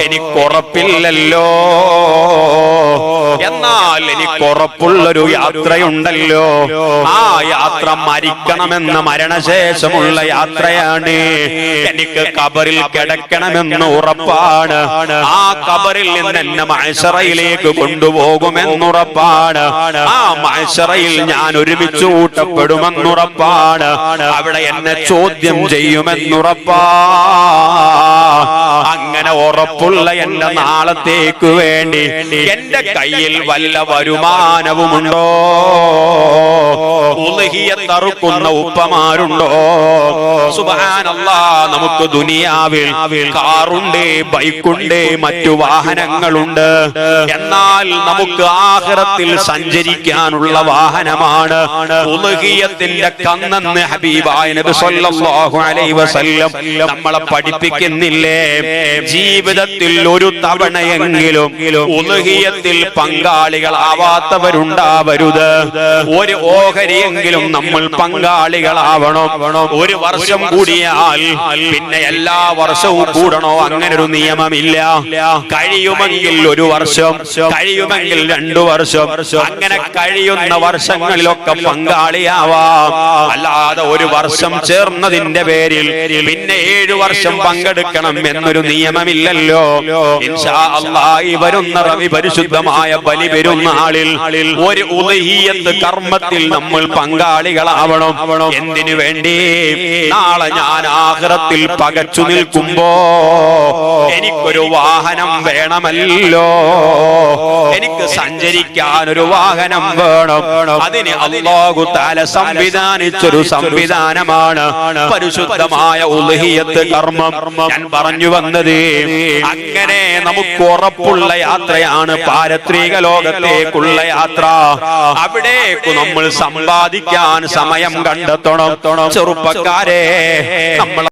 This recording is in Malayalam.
എനിക്കുറപ്പില്ലല്ലോ. എന്നാൽ എനിക്കുറപ്പുള്ളൊരു യാത്രയുണ്ടല്ലോ. ആ യാത്ര മരിക്കണമെന്ന മരണശേഷമുള്ള യാത്രയാണ്. എനിക്ക് ഖബറിൽ കിടക്കണമെന്ന് ഉറപ്പാണ്. ആ ഖബറിൽ നിന്ന് എന്നെ മഹ്ശറയിലേക്ക് കൊണ്ടുപോകുമെന്നുറപ്പാണ്. ആ മഹ്ശറയിൽ ഞാൻ ഒരുമിച്ച് കൂട്ടപ്പെടുമെന്നുറപ്പാണ്. അവിടെ എന്നെ ചോദ്യം ചെയ്യുമെന്നുറപ്പാ. അങ്ങനെ ഉറപ്പുള്ള എന്റെ നാളത്തേക്ക് വേണ്ടി എന്റെ കയ്യിൽ വല്ല വരുമാനവുമുണ്ടോ? ഉളുഹിയത്തറുക്കുന്ന ഉപ്പമാരുണ്ടോ? സുബ്ഹാനല്ലാഹ്, നമുക്ക് ദുനിയാവിൽ കാറുണ്ട്, ബൈക്കുണ്ട്, മറ്റു വാഹനങ്ങളുണ്ട്. എന്നാൽ നമുക്ക് ആഖിറത്തിൽ സഞ്ചരിക്കാനുള്ള വാഹനമാണ് ഉളുഹിയത്തിന്റെ കന്നെന്ന് ഹബീബായ നബി സല്ലല്ലാഹു അലൈഹി വസല്ലം നമ്മളെ പഠിപ്പിക്കുന്നില്ലേ? ജീവിതത്തിൽ ഒരു തവണയെങ്കിലും ഉളുഹിയത്തിൽ പങ്കാളികളാവാത്തവരുണ്ടാവരുത്. ഒരു ഓഹരിയെങ്കിലും നമ്മൾ പങ്കാളികളാവണം. ഒരു വർഷം കൂടിയാൽ പിന്നെ എല്ലാ വർഷവും കൂടണോ? അങ്ങനൊരു നിയമമില്ല. കഴിയുമെങ്കിൽ ഒരു വർഷം, കഴിയുമെങ്കിൽ 2 വർഷം, അങ്ങനെ കഴിയുന്ന വർഷങ്ങളിലൊക്കെ പങ്കാളിയാവാം. അല്ലാതെ ഒരു വർഷം ചേർന്നതിന്റെ പേരിൽ പിന്നെ 7 വർഷം പങ്കെടുക്കണം എന്നൊരു നിയമമില്ലല്ലോ. ഇൻഷാ അല്ലാഹ് ഈ വരുന്ന റബി പരിശുദ്ധമായ ബലി പെരുന്നാളിൽ ഒരു ഉളുഹിയത്ത് കർമ്മത്തിൽ നമ്മൾ പങ്കാളികളാവണം. എന്തിനു വേണ്ടി? നാളെ ഞാൻ ആഖിറത്തിൽ പകച്ചു നിൽക്കുമ്പോ എനിക്കൊരു വാഹനം വേണമല്ലോ. എനിക്ക് സഞ്ചരിക്കാൻ ഒരു വാഹനം വേണം. അതിന് അല്ലാഹു തആല സംവിധാനിച്ചൊരു സംവിധാനമാണ് പരിശുദ്ധമായ ഉളുഹിയത്ത് കർമ്മം. ഞാൻ പറഞ്ഞു വന്നത്, അങ്ങനെ നമുക്ക് ഉറപ്പുള്ള യാത്രയാണ് പാരത്രിക ലോകത്തേക്കുള്ള യാത്ര. അവിടേക്ക് നമ്മൾ സമ്പാദിക്കാൻ സമയം കണ്ടെത്തണം. ചെറുപ്പക്കാരെ, നമ്മൾ